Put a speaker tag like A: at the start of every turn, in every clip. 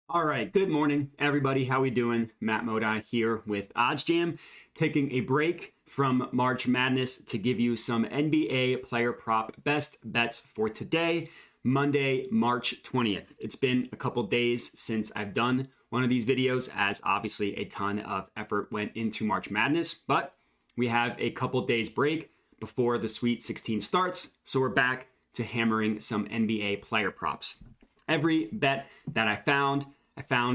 A: All right, good morning, everybody. How we doing? Matt Modi here with OddsJam, taking a break from March Madness to give you some NBA player prop best bets for today, Monday, March 20th. It's been a couple days since I've done one of these videos, as obviously a ton of effort went into March Madness, but we have a couple days break before the Sweet 16 starts, so we're back to hammering some NBA player props. Every bet that I found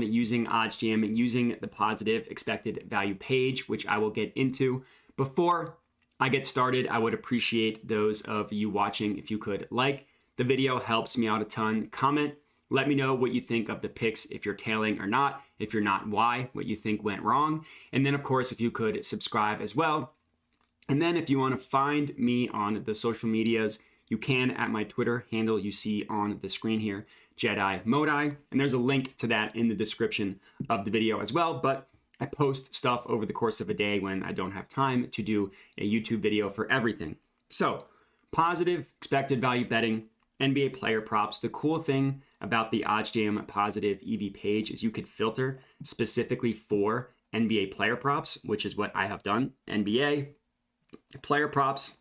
A: using OddsJam and using the positive expected value page, which I will get into. Before I get started, I would appreciate those of you watching if you could like the video, helps me out a ton. Comment, let me know what you think of the picks, if you're tailing or not. If you're not, why, what you think went wrong. And then, of course, if you could subscribe as well. And then if you want to find me on the social medias, you can at my Twitter handle you see on the screen here, Jedi Modi. And there's a link to that in the description of the video as well. But I post stuff over the course of a day when I don't have time to do a YouTube video for everything. So, positive expected value betting, NBA player props. The cool thing about the OddsJam positive EV page is you could filter specifically for NBA player props, which is what I have done. NBA player props.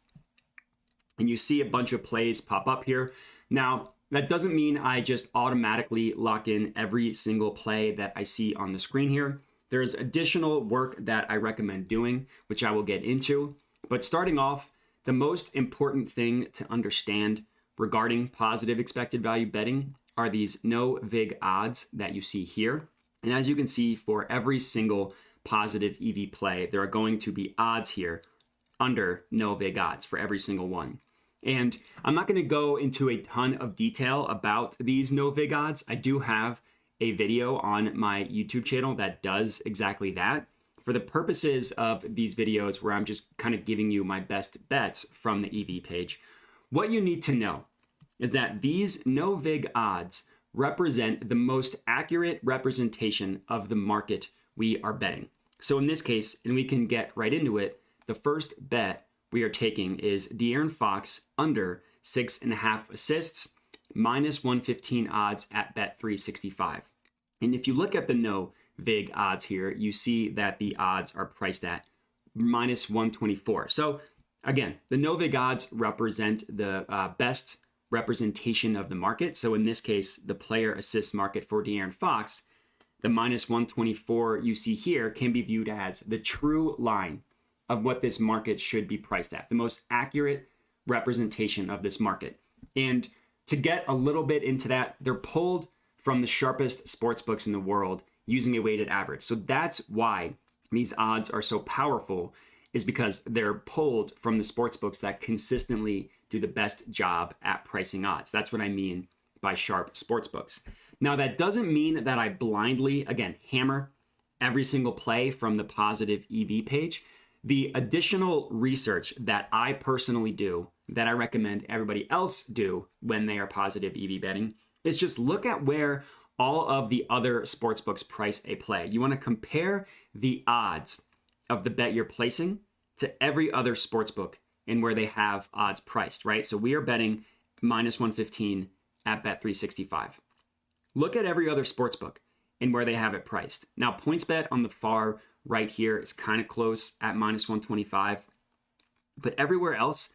A: And you see a bunch of plays pop up here. Now, that doesn't mean I just automatically lock in every single play that I see on the screen here. There's additional work that I recommend doing, which I will get into. But starting off, the most important thing to understand regarding positive expected value betting are these no vig odds that you see here. And as you can see, for every single positive EV play, there are going to be odds here under no vig odds for every single one. And I'm not going to go into a ton of detail about these no vig odds. I do have a video on my YouTube channel that does exactly that. For the purposes of these videos where I'm just kind of giving you my best bets from the EV page, what you need to know is that these no vig odds represent the most accurate representation of the market we are betting. So in this case, and we can get right into it, the first bet we are taking is De'Aaron Fox under 6.5 assists, minus 115 odds at Bet365. And if you look at the no vig odds here, you see that the odds are priced at minus 124. So again, the no vig odds represent the best representation of the market. So in this case, the player assist market for De'Aaron Fox, the minus 124 you see here can be viewed as the true line of what this market should be priced at, the most accurate representation of this market. And to get a little bit into that, they're pulled from the sharpest sports books in the world using a weighted average. So that's why these odds are so powerful, is because they're pulled from the sports books that consistently do the best job at pricing odds. That's what I mean by sharp sports books. Now, that doesn't mean that I blindly, again, hammer every single play from the positive EV page. The additional research that I personally do, that I recommend everybody else do when they are positive EV betting, is just look at where all of the other sports books price a play. You want to compare the odds of the bet you're placing to every other sports book and where they have odds priced, right? So we are betting minus 115 at Bet365. Look at every other sports book and where they have it priced. Now, PointsBet on the far right here is kind of close at minus 125. But everywhere else,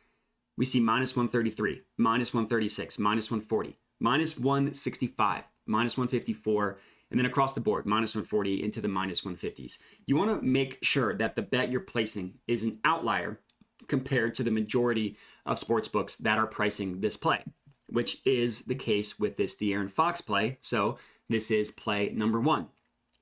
A: we see minus 133, minus 136, minus 140, minus 165, minus 154, and then across the board, minus 140 into the minus 150s. You want to make sure that the bet you're placing is an outlier compared to the majority of sports books that are pricing this play, which is the case with this De'Aaron Fox play. So this is play number one.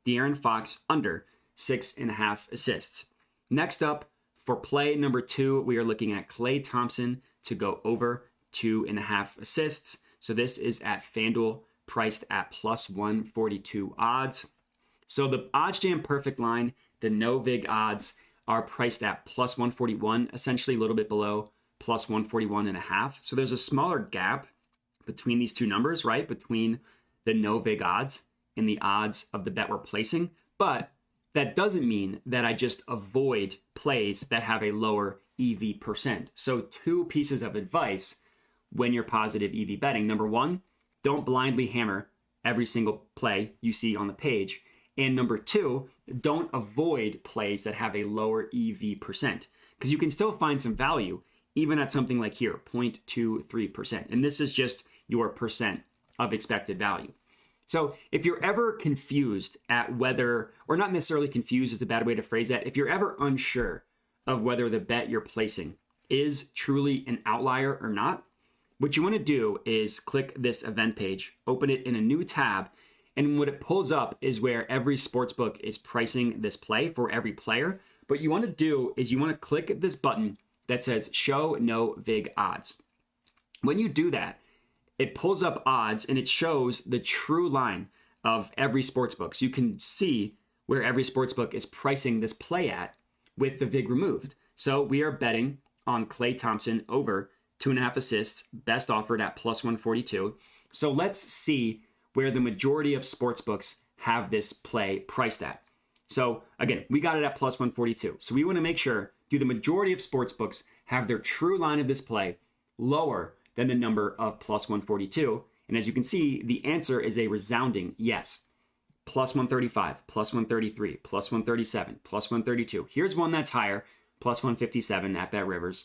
A: De'Aaron Fox under 6.5 assists. Next up, for play number two, we are looking at Klay Thompson to go over 2.5 assists. So this is at FanDuel, priced at plus 142 odds. So the OddsJam perfect line, the no vig odds, are priced at plus 141, essentially a little bit below plus 141.5. So there's a smaller gap between these two numbers, right? Between the no vig odds and the odds of the bet we're placing. But that doesn't mean that I just avoid plays that have a lower EV percent. So two pieces of advice when you're positive EV betting. Number one, don't blindly hammer every single play you see on the page. And number two, don't avoid plays that have a lower EV percent, because you can still find some value even at something like here, 0.23%. And this is just your percent of expected value. So if you're ever confused at whether, or not necessarily confused is a bad way to phrase that, if you're ever unsure of whether the bet you're placing is truly an outlier or not, what you want to do is click this event page, open it in a new tab, and what it pulls up is where every sportsbook is pricing this play for every player. What you want to do is you want to click this button that says show no vig odds. When you do that, it pulls up odds and it shows the true line of every sportsbook. So you can see where every sportsbook is pricing this play at with the vig removed. So we are betting on Klay Thompson over 2.5 assists, best offered at plus 142. So let's see where the majority of sportsbooks have this play priced at. So again, we got it at plus 142. So we want to make sure, do the majority of sportsbooks have their true line of this play lower than the number of plus 142? And as you can see, the answer is a resounding yes. Plus 135, plus 133, plus 137, plus 132. Here's one that's higher, plus 157 at Bet Rivers.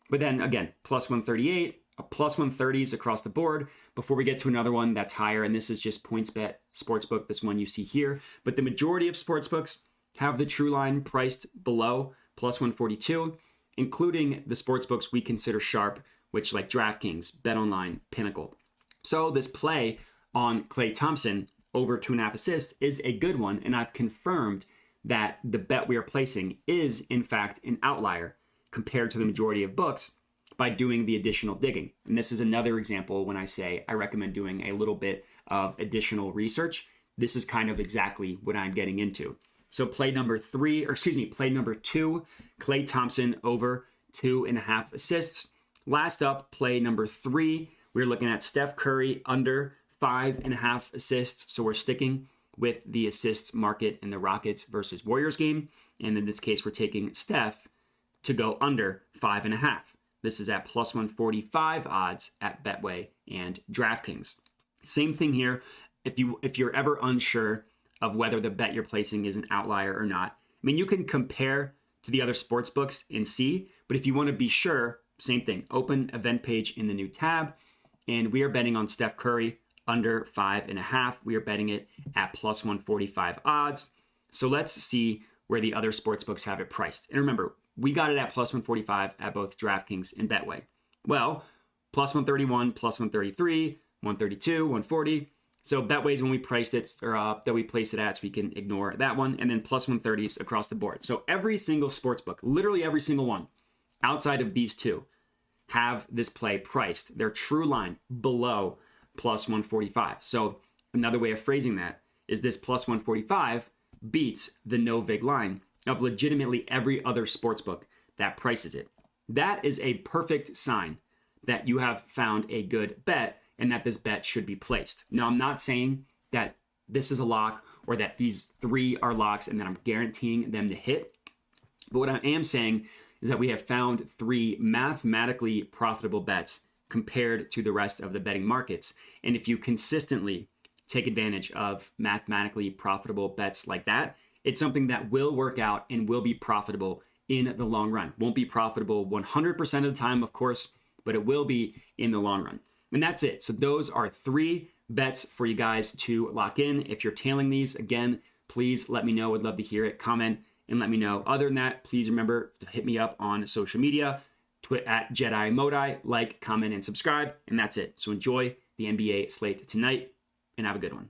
A: But then again, plus 138, plus 130s across the board before we get to another one that's higher. And this is just PointsBet Sportsbook, this one you see here. But the majority of sportsbooks have the true line priced below plus 142, including the sportsbooks we consider sharp, which like DraftKings, BetOnline, Pinnacle. So this play on Klay Thompson over 2.5 assists is a good one. And I've confirmed that the bet we are placing is in fact an outlier compared to the majority of books by doing the additional digging. And this is another example when I say I recommend doing a little bit of additional research. This is kind of exactly what I'm getting into. So play number two, Klay Thompson over 2.5 assists. Last up, play number 3, we're looking at Steph Curry under 5.5 assists. So we're sticking with the assists market in the Rockets versus Warriors game. And in this case, we're taking Steph to go under 5.5. This is at plus 145 odds at Betway and DraftKings. Same thing here. If you're ever unsure of whether the bet you're placing is an outlier or not, I mean, you can compare to the other sports books and see, but if you want to be sure, same thing. Open event page in the new tab, and we are betting on Steph Curry under 5.5. We are betting it at plus 145 odds. So let's see where the other sports books have it priced. And remember, we got it at plus 145 at both DraftKings and Betway. Well, plus 131, plus 133, 132, 140. So Betway's when we priced it, or that we placed it at, so we can ignore that one. And then plus 130s across the board. So every single sportsbook, literally every single one, outside of these two, have this play priced, their true line, below plus 145. So another way of phrasing that is this plus 145 beats the no vig line of legitimately every other sportsbook that prices it. That is a perfect sign that you have found a good bet and that this bet should be placed. Now, I'm not saying that this is a lock or that these 3 are locks and that I'm guaranteeing them to hit. But what I am saying is that we have found 3 mathematically profitable bets compared to the rest of the betting markets. And if you consistently take advantage of mathematically profitable bets like that, it's something that will work out and will be profitable in the long run. Won't be profitable 100% of the time, of course, but it will be in the long run. And that's it. So those are 3 bets for you guys to lock in. If you're tailing these, again, please let me know. I'd love to hear it. Comment and let me know. Other than that, please remember to hit me up on social media, at Jedi Modi, like, comment, and subscribe. And that's it. So enjoy the NBA slate tonight and have a good one.